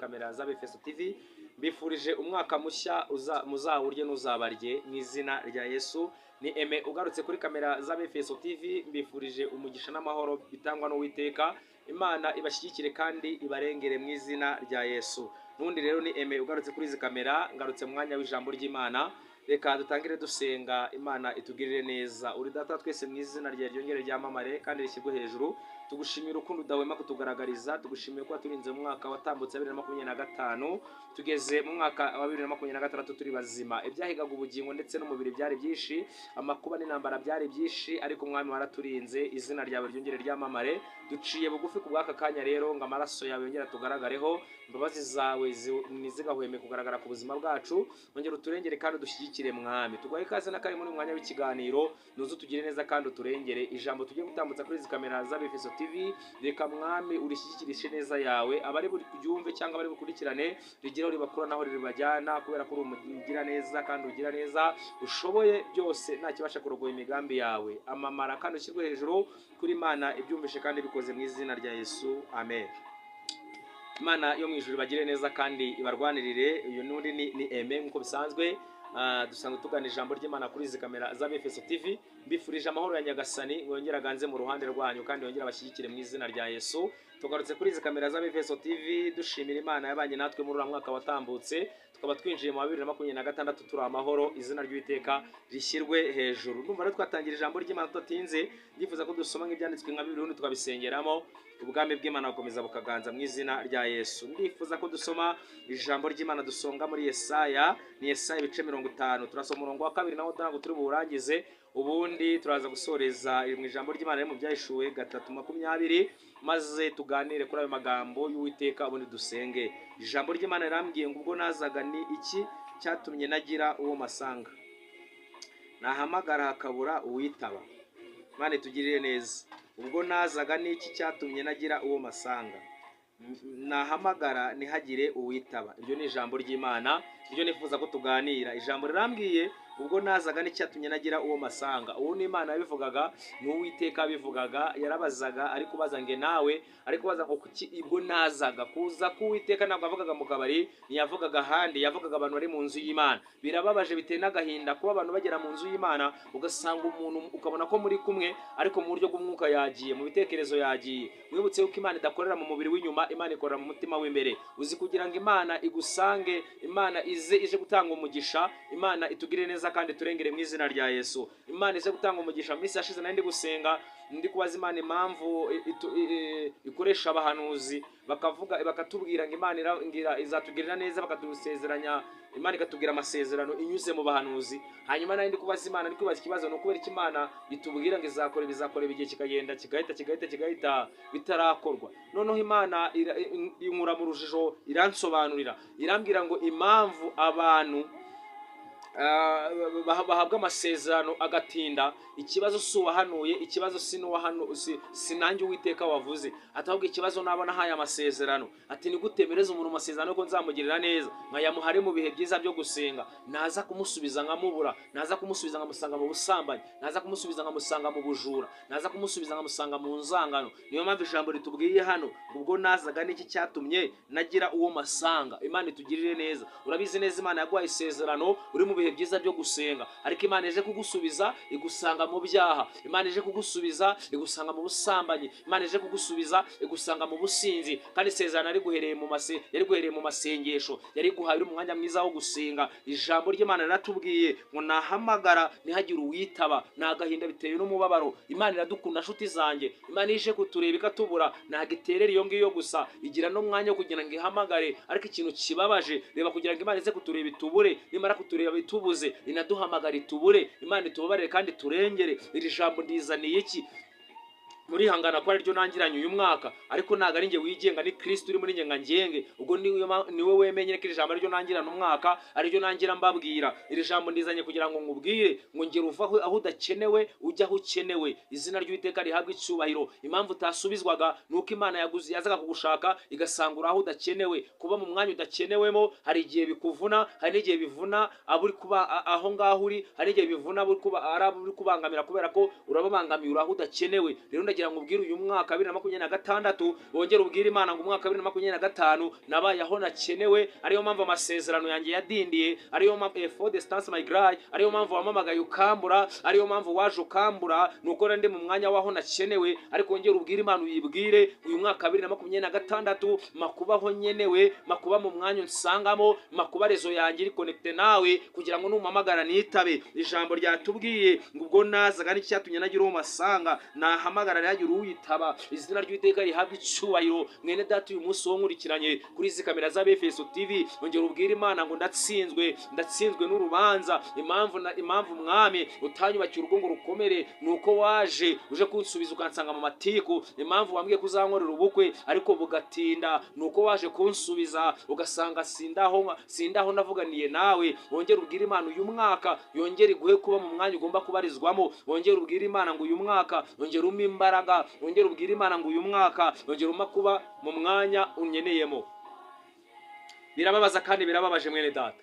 kamera za Befeso TV. Mbifurije umwaka mushya muzawurye n'uzabarye mu izina rya Yesu. Ni Aime ugarutse kuri kamera za Befeso TV. Mbifurije umugisha n'amahoro bitangwa n'Uwiteka. Imana ibashyigikire kandi ibarengere mu izina rya Yesu. Nundi rero ni Aime ugarutse kuri izi kamera, ngarutse mu mwanya w'ijambo ry'Imana. Reka dutangire dusenga Imana itugirire neza. Uri data twese mu izina rya ryongere ryamamare kandi rishyirwe hejuru. Tugushimira ukuntu udahwema kutugaragariza, tugushimiye ko turinze mu mwaka watambutse 2025, tugeze mu mwaka wa 2026 turi bazima. Ibyahigaga ubugingo ndetse n'umubiri byari byinshi, amakuba n'intambara byari byinshi, ariko umwami waraturinze, izina ryawe ryongere ryamamare. Duciye bugufi ku bw'aka kanya rero ngo amaraso yawe yongera tugaragareho, imbabazi zawe nizigahweme kugaragara ku buzima bwacu. Ongera uturengere kandi dushyigikire mwami. Tugwaye ikaze n'akari muri mwanya w'ikiganiro, nuzu tugire neza kandi uturengere. Ijambo tugiye gutambutsa kuri izi kamera za Befeso TV, reka mwami urishyigikire neza yawe, abari buri kubyumve cyangwa abari bukurikirane rigiraho ribakura naho ribajyana, kubera ko uri umugira neza kandi ugira neza, ushoboye byose nta kibasha kurogoya imigambi yawe. Amamara kandi ushyirwe hejuru kuri Imana ibyumvishe kandi bikoze mu izina rya Yesu, amen. Imana yo mu ijuru bagire neza kandi ibarwanirire. Uyu nundi ni Aime nkuko bisanzwe. Dusanga tugana ijambo ry'Imana kuri izi kamera za Befeso TV. Mbifurije amahoro ya Nyagasani ngongera ganze mu ruhande rwanyu kandi yongera abashyigikire mu izina rya Yesu. Tugarutse kuri izi kamera za Befeso TV dushimira Imana yabanye natwe muri mwaka watambutse, tukaba twinjiye mu 2026 turi amahoro, izina ry'Uwiteka rishyirwe hejuru. Ndumva rero twatangira ijambo ry'Imana tutatinze, ndifuza ko dusoma nk'ibyanditswe nka Bibiliya tukabisengeramo, ubwami bw'Imana bukomeza bukaganza mu izina rya Yesu. Ndifuza ko dusoma ijambo ry'Imana dusonga muri Yesaya, ni Yesaya ibice 50. Turasoma umurongo wa 2 nawo ndango turi burangize, ubundi turaza gusoreza mu ijambo ry'Imana riri mu Byahishuwe 3:20, maze tuganire kuri ayo magambo y'Uwiteka, ubundi dusenge. Ijambo ry'Imana rirambwiye ngo ubwo nazaga ni iki cyatumye nagira uwo masanga, nahamagara hakabura uwitaba. Imana itugirire neza. Ubwo nazaga ni iki cyatumye nagira uwo masanga, nahamagara ntihagire uwitaba. Iryo ni ijambo ry'Imana, iryo nifuza ko tuganira. Ijambo rirambwiye ubwo nazaga n'icyatumye nagira uwo masanga. Uwo ni Imana yabivugaga, ni Uwiteka yabivugaga. Yarabazaga ariko bazange nawe, ariko baza ngo kuki ubwo nazaga. Kuza ku Uwiteka ntabwo avugaga mu kabari, ntiyavugaga ahandi, yavugaga abantu bari mu nzu y'Imana. Birababaje biteye n'agahinda kuba abantu bagera mu nzu y'Imana ugasanga umuntu ukabona ko muri kumwe, ariko mu buryo bw'umwuka yagiye, mu bitekerezo yagiye. Mwibutse yuko Imana idakorera mu mubiri w'inyuma, Imana ikorera mu mutima w'imbere. Uzi kugira ngo Imana igusange, Imana ije gutanga umugisha, Imana itugire neza kandi turengere mu izina rya Yesu. Imana ije gutanga umugisha. Misi yashize nandi gusenga, ndi kubaza Imana impamvu ikoresha abahanuzi bakavuga bakatubwira ngo Imana izatugirira neza, bakadusezeranya, Imana ikatubwira amasezerano inyuze mu bahanuzi. Hanyuma nandi kubaza Imana, ndi kubaza ikibazo no kubera Imana itubwira ngo bizakora igihe kikagenda kigahita bitarakorwa. Noneho Imana inkura mu rujijo, iransobanurira, irambwira ngo impamvu abantu bahabwa amasezerano agatinda, ikibazo si uwahanuye, ikibazo sinanjye Uwiteka wavuze, atahubwo ikibazo nabona haye amasezerano. Ati ni gutemereza umuntu amasezerano ko nzamugirira neza, nkayamuhare mu bihe byiza byo gusenga, naza kumusubiza nkamubura, naza kumusubiza nkamusanga mu busambanyi, naza kumusubiza nkamusanga mu bujura, naza kumusubiza nkamusanga mu nzangano. Niyo mpamvu ijambo ritubwiye hano ubwo nazaga n'iki cyatumye nagira uwo masanga. Imana itugirire neza. Urabizi neza Imana yaguhaye isezerano uri mu bihe byiza byo gusenga, ariko Imana ije kugusubiza igusanga mu byaha. Imana ije kugusubiza igusanga mu busambanyi. Imana ije kugusubiza igusanga mu businzi. Kandi isezerano yari guhereye mu masengesho, yari guhaye uri mu mwanya mwiza wo gusenga. Ijambo ry'Imana riratubwiye ngo nahamagara ntihagire uwitaba. Nagahinda biteye n'umubabaro. Imana iradukunda nshuti zanjye. Imana ije kutureba ikatubura, nagiterera iyo ngiyo gusa, igira no mwanya wo kugira ngo ihamagare. Ariko ikintu kibabaje, reba kugira ngo Imana ize kutureba itubure, nimara kutureba itubuze, inaduhamagara itubure. Imana itubabarire kandi turengere. Iri jambo ndizaniye iki? muri hangana kwa ryo nangiranye uyu mwaka, ariko naga ari nge wigenga, ni Kristo uri muri nge ngenge. Ubwo niwe wemenye ko iri jambo ryo nangirana umwaka ari ryo nangira mbabwira. Iri jambo ndizanye kugira ngo ngubwire ngo ngere uva aho udakenewe ujya aho ukenewe. Izina ry'Uwiteka rihabwe icyubahiro. Impamvu utasubizwaga nuko Imana yazaga kugushaka igasangura aho udakenewe. Kuba mu mwanya udakenewemo hari igihe bikuvuna, hari n'igihe bivuna aburi kuba aho ngaho uri, hari igihe bivuna aburi kuba arabu kubangamira kubera ko urababangamiye aho udakenewe. Rero nagira ngo ubwire uyu mwaka 2026 wongere ubwire Imana ngo umwaka 2025 nabaye aho nakenewe, ariyo mpamvu amasezerano yanjye yadindiye, ariyo mpamvu for the stance my cry, ariyo mpamvu wamamagaye ukambura, ariyo mpamvu waje ukambura, nuko ndi mu mwanya waho nakenewe. Ariko wongere ubwire Imana uyibwire uyu mwaka 2026 makubaho nyenewe, makuba mu mwanya nsangamo, makuba rezo yanjye iri connecte nawe kugira ngo numamagara nitabe. Ijambo ryatubwiye ngo ubwo nazaga n'icyatumye nagira uwo masanga nahamagara yagira uyitaba. Izina ry'Uwiteka rihabwa icyubahiro. Mwene data uyu munsi wo nkurikiranye kuri izi kamera za Befeso TV, ongera ubwire Imana ngo ndatsinzwe n'urubanza. Impamvu mwami utanyubakiye urugo ngo rukomere nuko waje uje kunsubiza ukansanga mu matiku. Impamvu wambwiye kuzankorera ubukwe ariko bugatinda nuko waje kunsubiza ugasanga sindaho navuganiye nawe. Wongere ubwire Imana uyu mwaka yongere iguhe kuba mu mwanya ugomba kubarizwamo. Wongere ubwire Imana ngo uyu mwaka wongere umpa imbaraga. Wongere ubwire Imana ngo uyu mwaka wongere umpa kuba mu mwanya unyeneyemo. Birababaza kandi birababaje mwene data,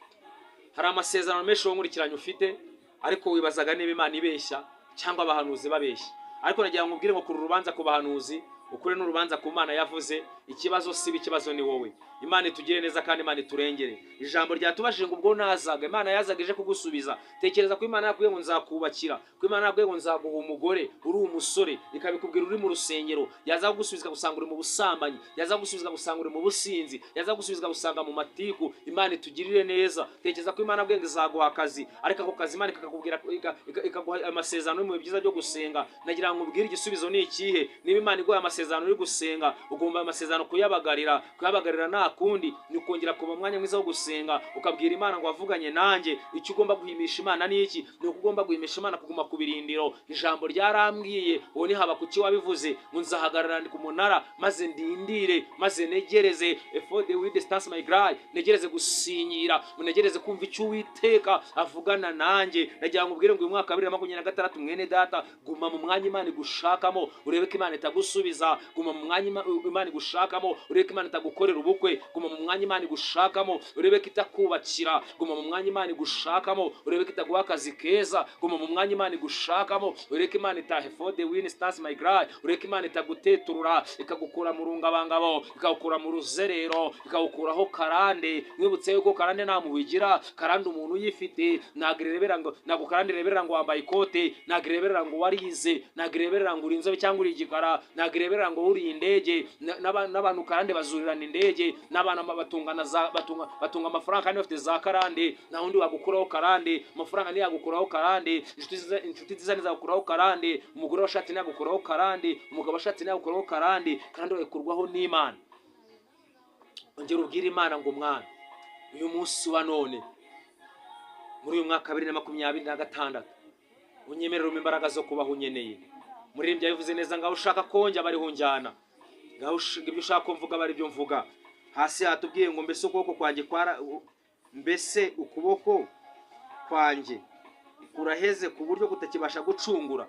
hari amasezerano menshi wo nkurikiranye ufite ariko wibazaga niba Imana ibeshya cyangwa abahanuzi babeshya. Ariko nagira ngo ubwire ngo kuri urubanza ku bahanuzi ukure n'urubanza ku Mana yavuze. Ikibazo sibi, ikibazo ni wowe. Imana itugire neza kandi Imana iturengere. Ijambo ryatubashije ngo ubwo nazaga, Imana yazaga ije kugusubiza. Tekereza ko Imana yakubwiye ngo nzakubakira, ko Imana yakubwiye ngo nzaguha umugore uri umusore, ikabikubwira uri mu rusengero, yaza gusubiza gusanga uri mu busambanyi, yaza gusubiza gusanga uri mu businzi, yaza gusubiza gusanga mu matiku. Imana itugirire neza. Tekereza ko Imana yakubwiye ngo izaguha akazi, ariko ako kazi Imana ikakubwira ikaguha amasezerano mu byiza byo gusenga. Nagira ngo ubwire igisubizo ni ikihe. Niba Imana iguha amasezerano uri gusenga, ugomba amasezerano kuyabagarira nta kundi ni ukongera kuba mwanya mwiza wo gusenga, ukabwira Imana ngo wavuganye nanjye. Icyo ugomba guhimisha Imana ni iki? Ni ugomba guhimisha Imana kuguma ku birindiro. Ijambo ryarambwiye uwo ni haba kuki wabivuze ngo nzahagarara ku munara maze ndindire maze negereze for the with the stance my cry, negereze gusinyira, munegereze kumva icyo Uwiteka avugana nanjye. Nagira ngo ubwire ngo uyu mwaka 2026 mwene data guma mu mwanya Imana igushakamo, urebe ko Imana itagusubiza. Guma mu mwanya Imana igushakamo, urebe ko Imana itagukorera ubukwe. Guma mu mwanya Imana igushakamo, urebe ko itakubakira. Guma mu mwanya Imana igushakamo, urebe ko itaguha akazi keza. Guma mu mwanya Imana igushakamo, urebe ko Imana itahe for the win stance my cry, urebe ko Imana itaguteturura ikagukura mu rungabangabo, ikagukura mu ruzerero, ikagukuraho karande. Mwibutse yuko karande nta muhigira, karande umuntu uyifite nagirerebera ngo karande reberera ngo wambaye ikote, nagireberera ngo warize, nagireberera ngo urinzobe cyangwa uri igikara, nagireberera ngo uri indege. N'abantu karande bazurirana indege, n'abana batunga amafaranga kandi bafite za karande. Na undi wagukuraho karande, amafaranga ntiyagukuraho karande, inshuti nziza ntizagukuraho karande, umugore washatse ntiyagukuraho karande, umugabo washatse ntiyagukuraho karande. Karande wakurwaho n'Imana. Ongera ubwire Imana ngo mwana uyu munsi wa none muri uyu mwaka 2026 unyemerera imbaraga zo kubaho unyeneye. Muririmbyi yavuze neza ngaho ushaka konjya bari hunjyana, ngaho ibyo ushaka kumvuga bari byo mvuga. Hasi hatubwiye ngo mbese ukuboko kwanjye kuraheze ku buryo kutakibasha gucungura.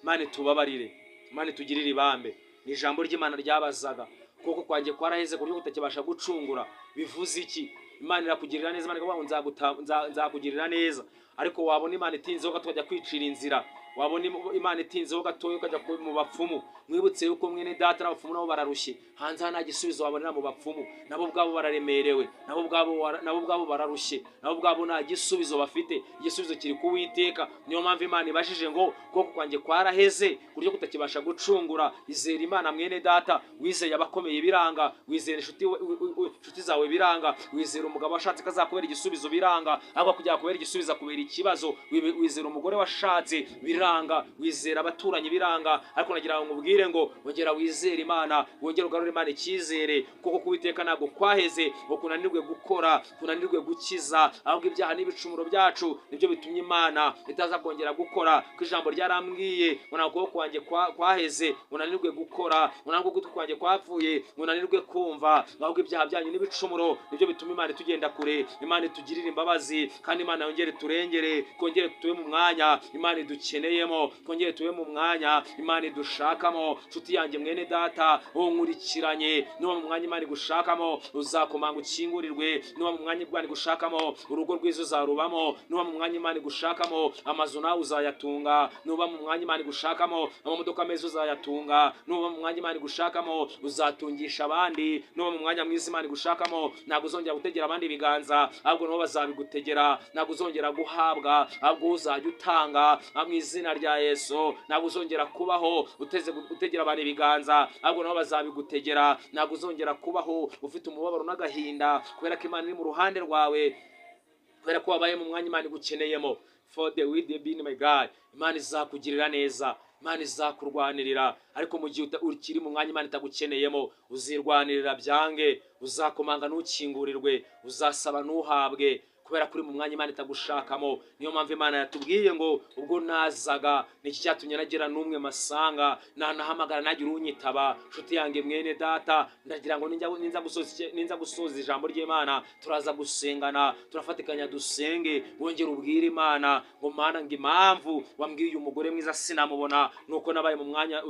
Mane tubabarire, Mane tugirire ibambe. Ni ijambo ry'Imana ryabazaga, ukuboko kwanjye kwaraheze ku buryo kutakibasha gucungura. Bivuze iki? Imana irakugirira neza, Imana ikavuga ngo nzakugirira neza. Ariko wabona Imana itinzeho tukajya kwicira inzira, wabona Imana itinzeho gatoyo ukajya mu bapfumu. Mwibutse yuko mwene data n'abapfumu nabo bararushye. Hanze nta gisubizo wabonera mu bapfumu, nabo ubwabo bararemerewe, nabo ubwabo bararushye, nabo ubwabo nta gisubizo bafite. Igisubizo kiri ku Uwiteka. Niyo mpamvu Imana ibashije ngo ukuboko kwanjye kwaraheze kuryo kutakibasha gucungura. Izera Imana mwene data, wizeye abakomeye biranga, wizera inshuti zawe biranga, wizera umugabo washatse kazakubera igisubizo biranga, ahubwo kujya kubera igisubizo kubera ikibazo. Wizera umugore washatse biranga, wizera abaturanyi biranga. Ariko nagira ngo mubwire ngo wongera wizera Imana, wongera ugarure Imana icyizere, kuko Uwiteka ntabwo kwaheze ngo kunanirwe gukora, kunanirwe gukiza. Ahubwo ibyaha n'ibicumuro byacu nibyo bitumye Imana itaza kongera gukora. Ko ijambo ryarambwiye ngo ntabwo ukuboko kwanjye kwaheze unanirwe gukora, ntabwo ugutwi kwanjye kwapfuye unanirwe kumva. Ahubwo ibyaha byanyu n'ibicumuro nibyo bituma Imana itugenda kure. Imana itugirire imbabazi kandi Imana yongere turengere, kongere tuwe mu mwanya Imana idukeneye. dukeneyemo, twongere tube mu mwanya Imana idushakamo. Nshuti yanjye mwene data wowe nkurikiranye, niba mu mwanya Imana igushakamo uzakomanga ukingurirwe, niba mu mwanya Imana igushakamo urugo rwiza uzarubamo, niba mu mwanya Imana igushakamo amazu nawe uzayatunga, niba mu mwanya Imana igushakamo amamodoka meza uzayatunga, niba mu mwanya Imana igushakamo uzatungisha abandi, niba mu mwanya mwiza Imana igushakamo ntabwo uzongera gutegera abandi ibiganza, ahubwo nabo bazabigutegera. Ntabwo uzongera guhabwa, ahubwo uzajya utanga mu izina rya Yesu. Ntabwo uzongera kubaho utegera abantu ibiganza, ahubwo nabo bazabigutegera. Ntabwo uzongera kubaho ufite umubabaro n'agahinda, kubera ko Imana iri mu ruhande rwawe, kubera ko wabaye mu mwanya Imana igukeneyemo. For the will be in my God, Imana izakugirira neza, Imana izakurwanirira. Ariko mu gihe ukiri mu mwanya Imana itagukeneyemo, uzirwanirira byange, uzakomanga ntukingurirwe, uzasaba ntuhabwe, kubera kuri mu mwanya Imana itagushakamo. Niyo mpamvu Imana yatubwiye ngo ubwo nazaga niki cyatumye nagira n'umwe masanga, nahamagara nagira unyitaba. Nshuti yanjye mwene data, ndagira ngo ninza gusoza ijambo ry'Imana turaza gusengana, turafatikanya dusenge. Wongera ubwire Imana ngo Mana, ngo impamvu wambwiye uyu mugore mwiza sinamubona nuko nabaye mu mwanya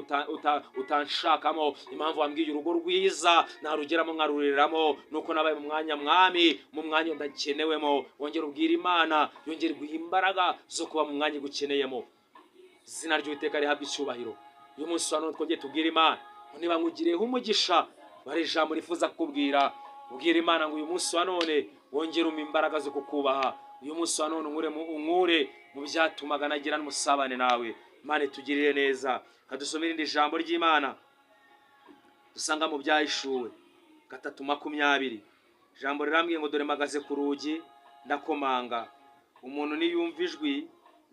utanshakamo, impamvu wambwiye urugo rwiza narugeramo nkaruriramo nuko nabaye mu mwanya Mwami, mu mwanya ndakenewemo. Wongera ubwire Imana yongera guha imbaraga zo kuba mu mwanya gukeneyemo. Izina ry'Uwiteka rihabwa icyubahiro. Uyu munsi wa none twongeye tubwire Imana ngo niba ngugireho umugisha, bari ijambo rifuza kukubwira, ubwire Imana ngo uyu munsi wa none wongere umpa imbaraga zo kukubaha. Uyu munsi wa none unkure mu byatumaga nagira n'umusabane nawe. Imana itugirire neza. Kadusomere indi jambo ry'Imana dusanga mu Byahishuwe 3:20. Ijambo rirambwiye ngo dore mpagaze ku rugi ndakomanga, umuntu niyumva ijwi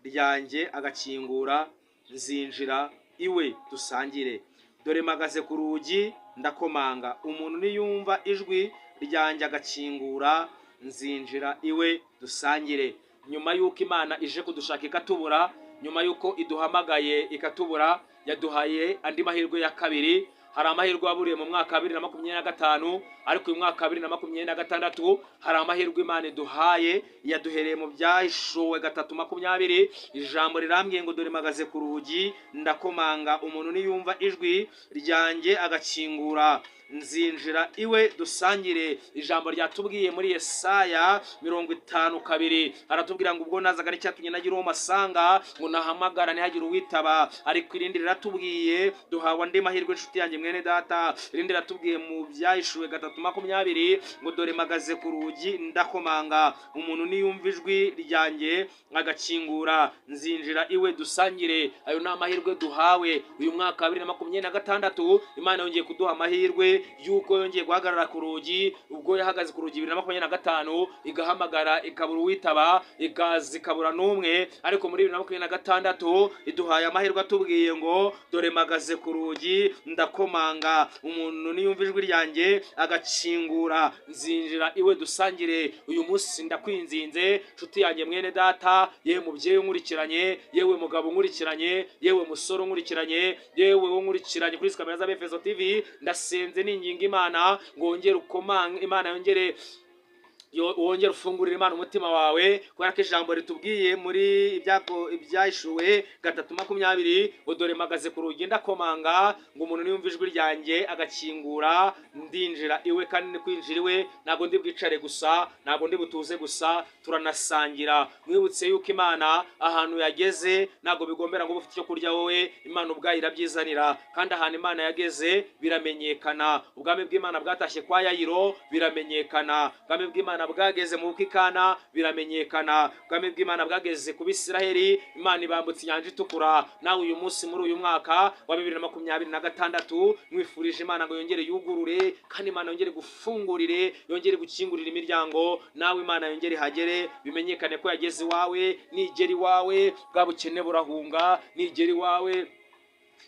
ryanjye agakingura, nzinjira iwe dusangire. Dore mpagaze ku rugi ndakomanga, umuntu niyumva ijwi ryanjye agakingura, nzinjira iwe dusangire. Nyuma yuko Imana ije kudushaka ikatubura, nyuma yuko iduhamagaye ikatubura, yaduhaye andi mahirwe ya kabiri. Hari amahirwe waburiye mu mwaka 2025, ariko uyu mwaka 2026 hari amahirwe Imana iduhaye, yaduhereye mu Byahishuwe 3:20. Ijambo rirambwiye ngo dore mpagaze ku rugi ndakomanga, umuntu niyumva ijwi ryanjye agakingura, nzinjira iwe dusangire. Ijambo ryatubwiye muri Yesaya 52 haratubwira ngo ubwo nazaga n'icyatumye nagira uwo masanga, ngo nahamagara ntihagire uwitaba. Ariko irindi riratubwiye duhawe andi mahirwe. Inshuti yanjye mwene data, irindi riratubwiye mu Byahishuwe 3:20 ngo dore mpagaze ku rugi ndakomanga, umuntu niyumva ijwi ryanjye agakingura, nzinjira iwe dusangire. Ayo ni amahirwe duhawe uyu mwaka 2026. Imana yongeye kuduha amahirwe yuko yongeye guhagarara ku rugi. Ubwo yahagaze ku rugi 2025 igahamagara ikabura uwitaba, ikabura n'umwe, ariko muri 2026 iduhaye amahirwe atubwiye ngo dore mpagaze ku rugi ndakomanga, umuntu niyumva ijwi ryanjye agakingura, nzinjira iwe dusangire. Uyu munsi ndakwinginze nshuti yanjye mwene data, yewe mubyeyi unkurikiranye, yewe mugabo unkurikiranye, yewe musore unkurikiranye, yewe unkurikiranye kuri kamera za Befeso TV, ndasenze ninginga Imana ngo wongere ukomange, Imana yongere wongera ufungurira Imana umutima wawe, kubera ko ijambo ritubwiye muri Ibyahishuwe 3:20 ngo dore mpagaze ku rugi ndakomanga, ngo umuntu niyumva ijwi ryanjye agakingura, ndinjira iwe. Kandi ni kwinjira iwe ntabwo ndi bwicare gusa, ntabwo ndi butuze gusa, turanasangira. Mwibutse yuko Imana ahantu yageze ntabwo bigombera ngo ufite icyo kurya wowe, Imana ubwayo irabyizanira. Kandi ahantu Imana yageze biramenyekana. Ubwami bw'Imana bwatashye kwa Yayiro biramenyekana, ubwami bw'Imana bwageze mu Bukikana biramenyekana, ubwami bw'Imana bwageze ku Bisiraheli, Imana ibambutse inyanja itukura. Nawe uyu munsi muri uyu mwaka wa 2026 mwifurije Imana ngo yongere yugurure, kandi Imana yongere gufungurire, yongere gukingurira imiryango. Nawe Imana yongere hagere, bimenyekane ko yageze iwawe. Nigera iwawe bwa bukene burahunga, nigera iwawe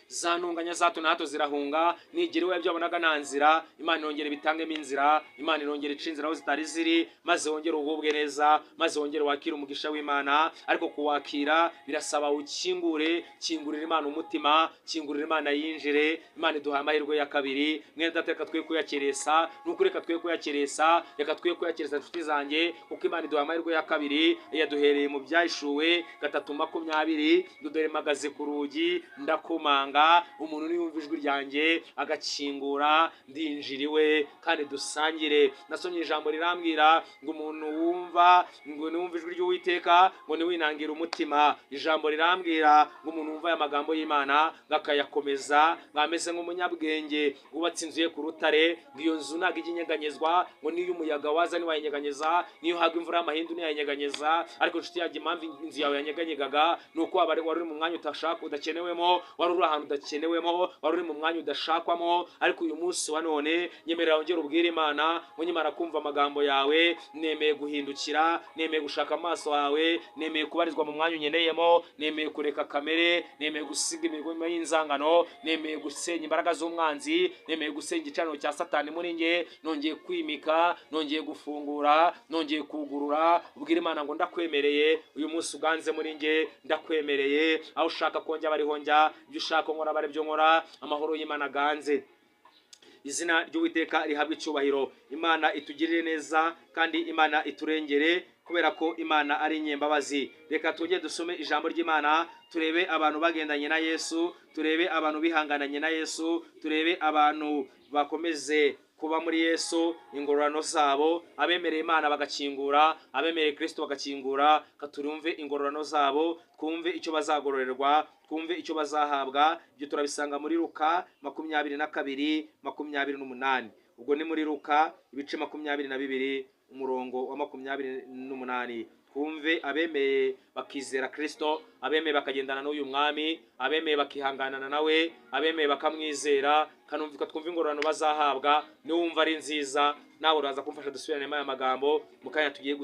zantunganya za hato na hato zirahunga, nigira iwe byabonaga nta nzira, Imana irongera bitangemo inzira, Imana irongera ica inzira aho zitari ziri, maze wongere ugubwe neza, maze wongere wakire umugisha w'Imana. Ariko kuwakira birasaba ukingure, kingurira Imana umutima, kingurira Imana yinjire. Imana iduha amahirwe ya kabiri, mwene data reka twe kuyakeresa, nuko reka twe kuyakeresa, reka twe kuyakeresa inshuti zanjye, kuko Imana iduha amahirwe ya kabiri. Yaduhereye mu Byahishuwe 3:20, dore mpagaze ku rugi ndakomanga, umuntu niyumva ijwi ryanjye agakingura, ndinjiriwe kandi dusangire. Nasomye ijambo rirambwira ngo umuntu wumva ijwi ry'Uwiteka ngo niwinangira umutima. Ijambo rirambwira ngo umuntu wumva aya magambo y'Imana ngakayakomeza, ngameze nk'umunyabwenge wubatse inzu ye ku rutare, ngo iyo nzu ntabwo ijya inyeganyezwa, ngo niyo umuyaga waza ntiwayinyeganyeza, niyo hagwa imvura y'amahindu ntiyayinyeganyeza. Ariko inshuti yanjye, impamvu inzu yawe yanyeganyegaga ni uko wari uri mu mwanya udakenewemo, wari uri ahantu udakenewemo, wari uri mu mwanya udashakwamo. Ariko uyu munsi wa none nyemerera wongere ubwire Imana ngo nyimara kumva amagambo yawe nemeye guhindukira, nemeye gushaka amaso yawe, nemeye kubarizwa mu mwanya unyeneyemo, nemeye kureka kamere, nemeye gusiga imirimo y'inzangano, nemeye gusenya imbaraga z'umwanzi, nemeye gusenya igicaniro cya Satani muri nge. Nongeye kwimika, nongeye gufungura, nongeye kugurura. Ubwire Imana ngo ndakwemereye uyu munsi uganze muri nge, ndakwemereye. Aho ushaka konjya bariho njya, ibyo ushaka nkora bare byo nkora, amahoro y'Imana aganze. Izina ry'Uwiteka rihabwa icyubahiro. Imana itugirire neza kandi Imana iturengere, kubera ko Imana ari inyembabazi. Reka tujye dusome ijambo ry'Imana, turebe abantu bagendanye na Yesu, turebe abantu bihangananye na Yesu, turebe abantu bakomeze kuba muri Yesu ingororano zabo. Abemereye Imana bagakingura, abemereye Kristo bagakingura. Katurumve ingororano zabo, twumve icyo bazagororerwa, twumve icyo bazahabwa. Ibyo turabisanga muri Luka 22:28. Ubwo ni muri Luka ibice 22 umurongo wa 28. Twumve abemeye bakizera Kristo, abemeye bakagendana n'uyu mwami, abemeye bakihanganana nawe, abemeye bakamwizera. Kanumvika twumva ingororano bazahabwa. Niwumva ari nziza, nawe uraza kumfasha dusubirane aya magambo mu kanya tugiye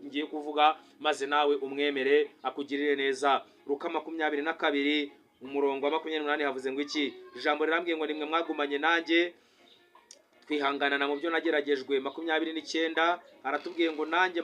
ngiye kuvuga, maze nawe umwemere akugirire neza. Luka 22 umurongo wa 28 havuze ngo iki? Ijambo rirambwiye ngo nimwe mwagumanye nanjye twihanganana mu byo nageragejwe. 29 aratubwiye ngo nanjye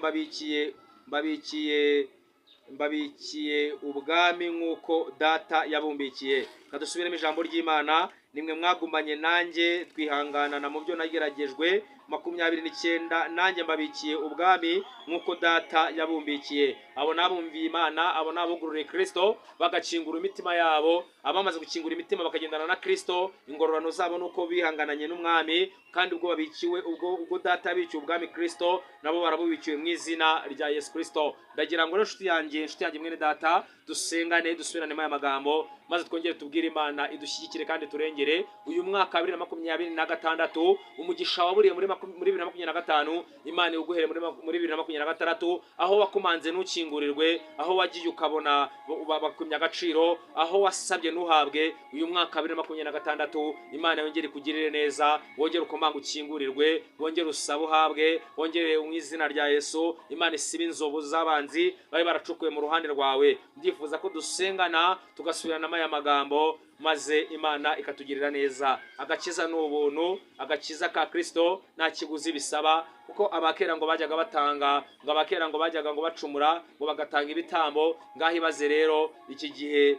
mbabikiye ubwami nk'uko data yabumbikiye. Kadusubiremo ijambo ry'Imana, nimwe mwagumanye nanjye twihanganana mu byo nageragejwe. 29 nanjye mbabikiye ubwami nk'uko data yabumbikiye. Abo nabumviye Imana, abo nabugururiye Kristo bagakingura imitima yabo. Abamaze gukingura imitima bakagendana na Kristo, ingororano zabo nuko bihangananye n'umwami, kandi ubwo babikiwe, ubwo data yabikiye ubwami Kristo, nabo barabubikiwe mu izina rya Yesu Kristo. Ndagira ngo inshuti yanjye mwene data, dusengane dusubirane aya magambo, maze twongere tubwire Imana idushyigikire kandi turengere. Uyu mwaka 2026 umugisha waburiye muri 2025, Imana uguhere muri 2026. Aho wakumanze ntukingurirwe, aho wagiye ukabona bakumya agaciro, aho wasabye ntuhabwe, uyu mwaka 2026 Imana yongere kugirire neza, wongere ukomanga ukingurirwe, wongere usaba uhabwe, wongere mu izina rya Yesu. Imana isibe inzobo z'abanzi bari baracukuye mu ruhande rwawe. Ndifuza ko dusengana tugasubirana aya magambo, maze Imana ikatugirira neza. Agakiza n'ubuntu, agakiza ka Kristo nta kiguzi bisaba, kuko abakera ngo bajyaga batanga, ngo abakera ngo bajyaga ngo bacumura, ngo bagatanga ibitambo. Ngaho ibaze rero iki gihe,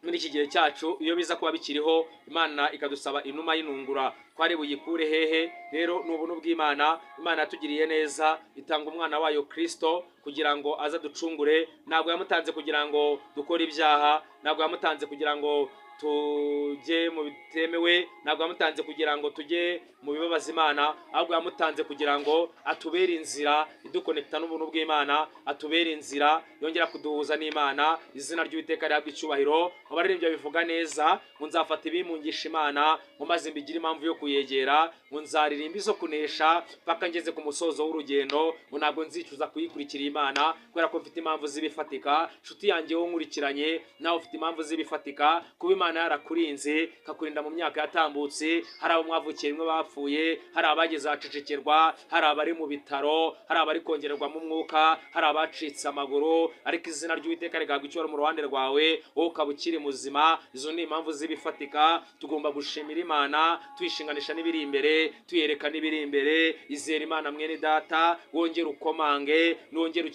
muri iki gihe cyacu, iyo biza kuba bikiriho, Imana ikadusaba inuma y'inungura, twari buyikure hehe? Rero n'ubuntu bw'Imana. Imana yatugiriye neza, itanga umwana wayo Kristo kugira ngo aza ducungure. Ntabwo yamutanze kugira ngo dukore ibyaha, ntabwo yamutanze kugira ngo tujye mu bitemewe, ntabwo yamutanze kugira ngo tujye mu bibabaza Imana, ahubwo yamutanze kugira ngo atubere inzira idukonekta n'ubuntu bw'Imana, atubere inzira yongera kuduhuza n'Imana. Izina ry'Uwiteka rihabwa icyubahiro. Abaririmbyi bivuga neza ngo nzafata ibimungisha Imana, ngo maze mbigire impamvu yo kuyegera, ngo nzaririmba izo kunesha paka ngeze ku musozo w'urugendo, ngo ntabwo nzicuza kuyikurikira Imana, kubera ko mfite impamvu zibifatika. Nshuti yanjye wo nkurikiranye, nawe ufite impamvu zibifatika. Kuba Imana yarakurinze kakurinda mu myaka yatambutse. Hari abo mwavukiye rimwe bapfuye, hari abageze ahacecekerwa, hari abari mu bitaro, hari abari kongererwamo umwuka, hari abacitse amaguru, ariko izina ry'Uwiteka rigahabwa icyubahiro mu ruhande rwawe, wowe ukaba ukiri muzima. Izo ni impamvu z'ibifatika. Tugomba gushimira Imana, tuyishinganisha n'ibiri imbere, tuyereka n'ibiri imbere. Izera Imana mwene data, wongere ukomange, wongere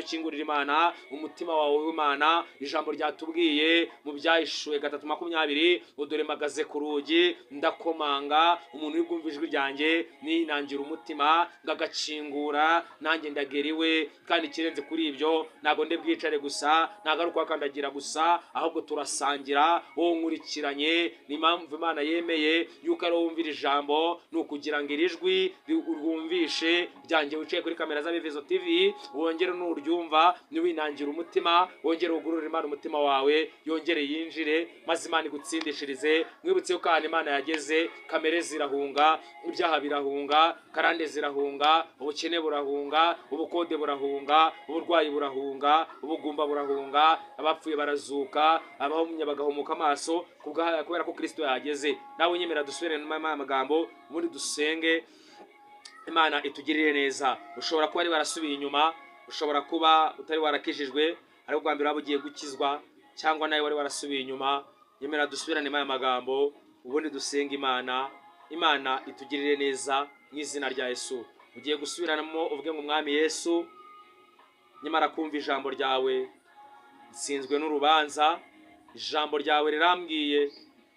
ukingurire Imana umutima wawe w'Imana. Ijambo ryatubwiye mu Byahishuwe 3:20, dore mpagaze ku rugi ndakomanga, umuntu uri bwumva ijwi ryanjye ninangira umutima ngagakingura, nanjye ndagera iwe. Kandi ikirenze kuri ibyo, ntabwo nde bwicare gusa, ntabwo ari ukwakandagira gusa, ahubwo turasangira. Wowe nkurikiranye, ni impamvu Imana yemeye yuko ari wowe wumvira ijambo, ni ukugira ngo iri jwi urwumvishe ryanjye wicaye kuri kamera z'Abefeso TV, wongere nuryumva niwinangira umutima, wongere ugururire Imana umutima wawe, yongere yinjire, maze Imana igutsindishirize. Mwibutse yuko ahantu Imana yageze, kamere zirahunga, ibyaha birahunga, karande zirahunga, ubukene burahunga, ubukode burahunga, uburwayi burahunga, ubugumba burahunga, abapfuye barazuka, abahumye bagahumuka amaso kubera ko Kristo yageze. Nawe nyemera dusubire mu magambo, ubundi dusenge Imana itugirire neza. Ushobora kuba ari barasubiye inyuma, ushobora kuba utari warakijijwe, ariko bwa mbere waba ugiye gukizwa, cyangwa nawe wari warasubiye inyuma. Nyemera dusubirane mu magambo, ubundi dusenge Imana. Imana itugirire neza mu izina rya Yesu. Ugiye gusubiranamo uvuge ngo Mwami Yesu, nyamara kumva ijambo ryawe nsinzwe n'urubanza. Ijambo ryawe rirambwiye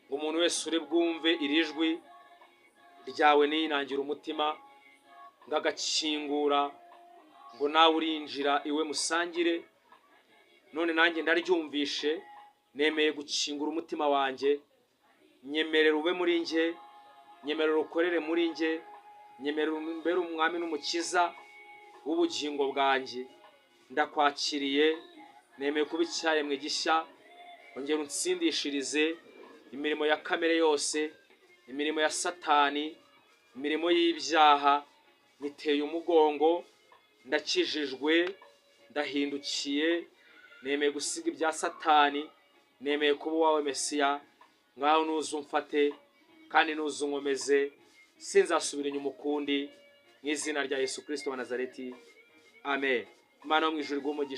ngo umuntu wese uri bwumve iri jwi ryawe ninangira umutima ngagakingura, ngo nawe urinjira iwe musangire. None nanjye ndaryumvishe, nemeye gukingura umutima wanjye. Nyemerera ube muri nge, nyemerera ukorere muri nge, nyemerera umbere umwami n'umukiza w'ubugingo bwanjye. Ndakwakiriye, nemeye kuba icyaremwe gishya. Ongera unsindishirize imirimo ya kamere yose, imirimo ya Satani, imirimo y'ibyaha. Niteye umugongo, ndakijijwe, ndahindukiye, nemeye gusiga ibya Satani, nemeye kuba uwawe Mesiya. Ngaho nuze umfate kandi nuze unkomeze, sinzasubira inyuma ukundi, mu izina rya Yesu Kristo wa Nazareti, amen. Imana yo mu ijuru iguhe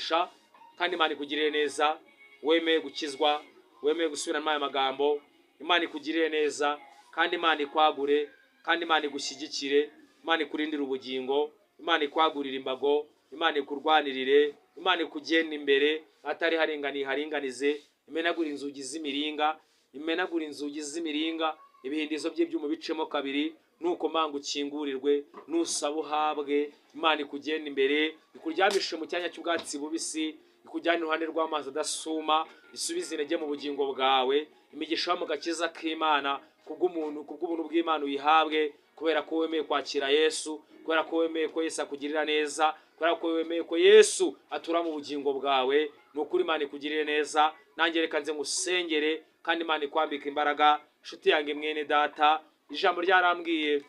kandi Imana ikugirire neza. Wemeye gukizwa, wemeye gusubirana aya magambo, Imana ikugirire neza, kandi Imana ikwagure, kandi Imana igushyigikire, Imana ikurindire ubugingo, Imana ikwagurire imbago, Imana ikurwanirire, Imana ikugenda imbere atari haringanize. Imenagura inzugi z'imiringa, imenagura inzugi z'imiringa, ibihindizo by'ibyuma bicemo kabiri, nuko manga ukingurirwe, nusaba uhabwe. Imana ikugenda imbere, ikuryamishe mu cyanya cy'ubwatsi bubisi, ikujyana iruhande rw'amazi adasuma, isubize intege mu bugingo bwawe. Imigisha yo mu gakiza k'Imana kubw'ubuntu bw'Imana uyihabwe, kubera ko wemeye kwakira Yesu, kubera ko wemeye ko Yesu akugirira neza, kubera ko wemeye ko Yesu atura mu bugingo bwawe. Ni ukuri Imana ikugirire neza. Nanjye reka nze ngusengere, kandi Imana ikwambika imbaraga. Nshuti yanjye mwene data, ijambo ryarambwiye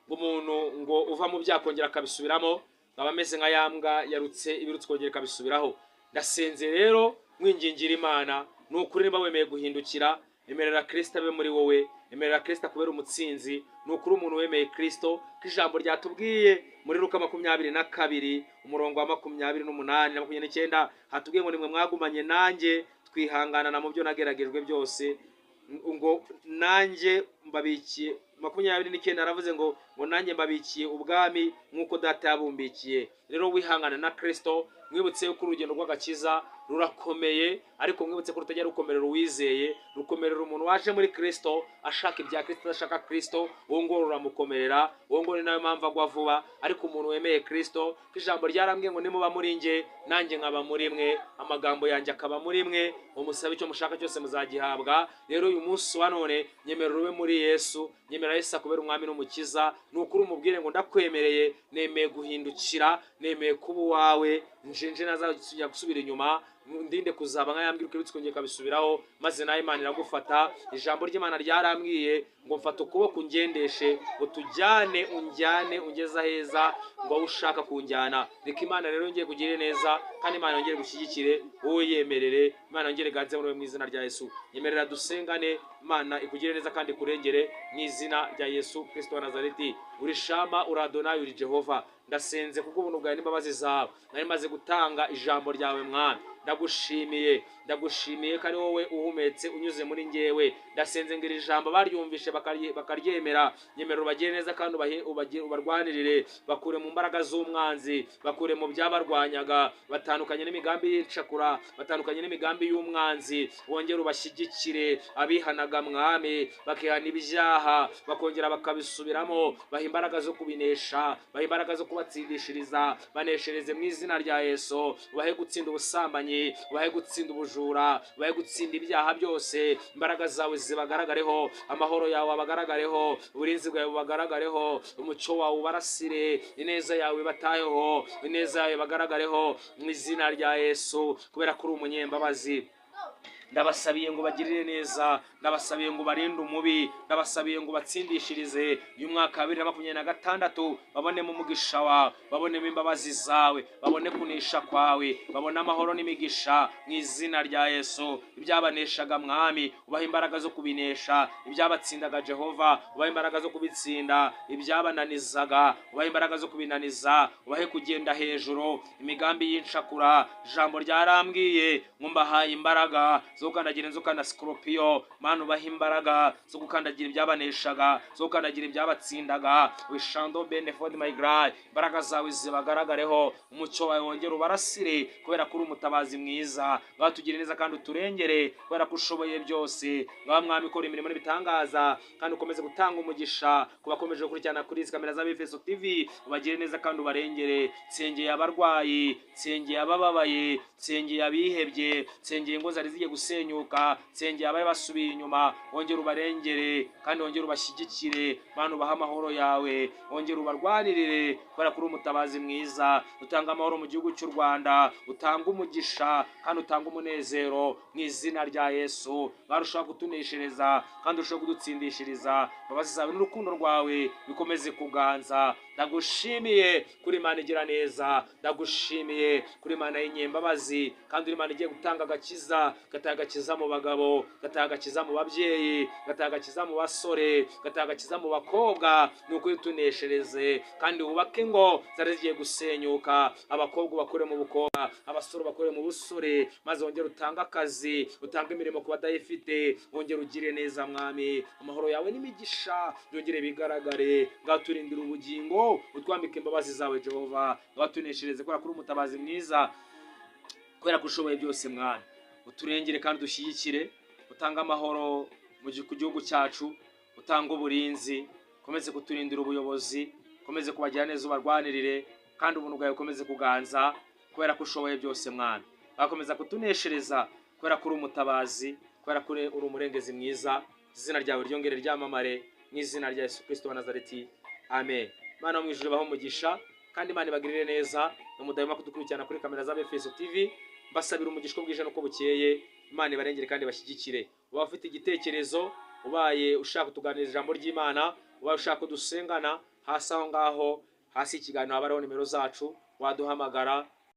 ngo umuntu ngo uva mu byaha akongera akabisubiramo aba ameze nka yambwa yarutse ibirutse kongera ikabisubiraho. Ndasenze rero mwingingira Imana, ni ukuri niba wemeye guhindukira, emerera Kristo abe muri wowe, emerera Kristo akubera umutsinzi. Ni ukuri umuntu wemeye Kristo, ko ijambo ryatubwiye muri Luka 22 umurongo wa 28 na 29, hatubwiye ngo nimwe mwagumanye nanjye twihanganana mu byo nageragejwe byose, ngo nanjye mbabikiye. 29 aravuze ngo nanjye mbabikiye ubwami nk'uko data yabumbikiye. Rero wihangana na Kristo. Mwibutse yuko urugendo rw'agakiza rurakomeye, ariko mwibutse ko rutajya rukomerera uwizeye, rukomerera umuntu waje muri Kristo ashaka ibya Kristo, ashaka Kristo. Uwo ngo ruramukomerera, uwo ngo ni nayo mpamvu agwa vuba. Ariko umuntu wemeye Kristo, ijambo ryarambwiye ngo nimuba muri nge nanjye nkaba muri mwe, amagambo yanjye akaba muri mwe, umusabe icyo mushaka cyose muzagihabwa. Rero uyu munsi wa none nyemerera ube muri Yesu, nyemerera Yesu akubera umwami n'umukiza. Ni ukuri umubwire ngo ndakwemereye, nemeye guhindukira, nemeye kuba uwawe, njenje nazajya gusubira inyuma. ndinde kuzaba nk'ayambwira ukibutse kongera kabisubiraho, maze nawe Imana iragufata. Ijambo ry'Imana ryarambwiye ngo mfata ukuboko ungendeshe, ngo tujyane unjyane ungeza heza ngo aho ushaka kunjyana. Reka Imana rero yongere kugirire neza, kandi Imana yongere gushyigikire wowe, yemerere Imana yongere ganze muri mu izina rya Yesu. Yemerera dusengane, Imana ikugire neza kandi kurengere mu izina rya Yesu Kristo wa Nazareti. Uri Shama, uri Adonai, uri Jehova. Ndasenze kubwo ubuntu bwawe n'imbabazi zawe, nari maze gutanga ijambo ryawe Mwami. Ndagushimiye ko ari wowe uhumetse unyuze muri njyewe. Ndasenze ngo iri jambo baryumvishe bakaryemera. Nyemerera ubagire neza kandi ubarwanirire, bakure mu mbaraga z'umwanzi, bakure mu byabarwanyaga, batandukanye n'imigambi y'incakura, batandukanye n'imigambi y'umwanzi. Wongere ubashyigikire abihanaga Mwami, bakihana ibyaha bakongera bakabisubiramo. Baha imbaraga zo kubinesha, baha imbaraga zo kubatsindishiriza, baneshereze mu izina rya Yesu. Ubahe gutsinda ubusambanyi, ubahe gutsinda ubujura, ubahe gutsinda ibyaha byose. Imbaraga zawe zibagaragareho, amahoro yawe abagaragareho, uburinzi bwawe bubagaragareho, umucyo wawe ubarasire, ineza yawe batayeho, ineza yawe bagaragareho mu izina rya Yesu, kubera ko uri umunyembabazi. Ndabasabiye ngo bagirire neza, ndabasabiye ngo barinde umubi, ndabasabiye ngo batsindishirize uyu mwaka wa 2026. babonemo umugisha wawe, babonemo imbabazi zawe, babone kunesha kwawe, babone amahoro n'imigisha mu izina rya Yesu. Ibyabaneshaga Mwami ubaha imbaraga zo kubinesha, ibyabatsindaga Jehova ubaha imbaraga zo kubitsinda, ibyabananizaga ubaha imbaraga zo kubinaniza, ubahe kugenda hejuru. Imigambi y'incakura ijambo ryarambwiye ngo mbahaye imbaraga zo gukandagira inzoka na scorpion. Mana ubaha imbaraga zo gukandagira ibyabaneshaga, zo gukandagira ibyabatsindaga. Wishando beneford my God, imbaraga zawe zibagaragareho, umucyo wawe wongere ubarasire, kubera ko uri umutabazi mwiza. Batugire neza kandi uturengere, kubera ko ushoboye byose. Mwami ukora imirimo n'ibitangaza, kandi ukomeze gutanga umugisha kubakomeje gukurikirana kuri izi kamera za Efeso TV. Ubagire neza kandi ubarengere. Nsengeye abarwayi, nsengeye abababaye, nsengeye abihebye, nsengeye ingo zari zigiye gusenyuka, nsengeye abari basubiye inyuma. Wongere ubarengere kandi wongere ubashyigikire. Mana ubaha amahoro yawe, wongere ubarwanirire, kubera ko uri umutabazi mwiza. Utanga amahoro mu gihugu cy'u Rwanda, utanga umugisha kandi utanga umunezero mu izina rya Yesu. Barushaho kutuneshereza kandi urushaho kudutsindishiriza. Imbabazi zawe n'urukundo rwawe bikomeze kuganza. Ndagushimiye kuri Imana igira neza, ndagushimiye kuri Imana y'inyembabazi, kandi uri Imana igiye gutanga agakiza, gatanga agakiza mu bagabo, gatanga agakiza mu babyeyi, gatanga agakiza mu basore, gatanga agakiza mu bakobwa. Nuko tuneshereze kandi wubake ngo zari zigiye gusenyuka. Abakobwa bakore mu bukobwa, abasore bakore mu busore, maze wongere utange akazi, utange imirimo ku badayifite. Wongere ugire neza Mwami, amahoro yawe n'imigisha byongere bigaragare. Ngaturindira ubugingo, utwambike imbabazi zawe Jehova. Ngatuneshereze kubera kuri umutabazi mwiza, kubera ko ushoboye byose Mwana. Uturengere kandi dushyigikire, utanga amahoro mu gihugu cyacu, utanga uburinzi, komeze kuturindira ubuyobozi, komeze kubagira neza ubarwanirire, kandi ubuntu bwawe komeze kuganza, kubera ko ushoboye byose Mwana. Bakomeza kutuneshereza kubera ko uri umutabazi, kubera ko uri umurengezi mwiza. Izina ryawe ryongere ryamamare mu izina rya Yesu Kristo wa Nazareti. Amen. Mana mu ijuru baho umugisha, kandi Imana ibagirire neza. Umudayima kudukurikirana kuri kamera za Efeso TV, mbasabira umugisha bwije nuko bukeye. Imana ibarengere kandi bashyigikire. Uba ufite igitekerezo, ubaye ushaka kutuganiriza ijambo ry'Imana, ubaye ushaka dusengana, hasi aho ngaho hasi ikiganiro habariho nimero zacu, waduhamagara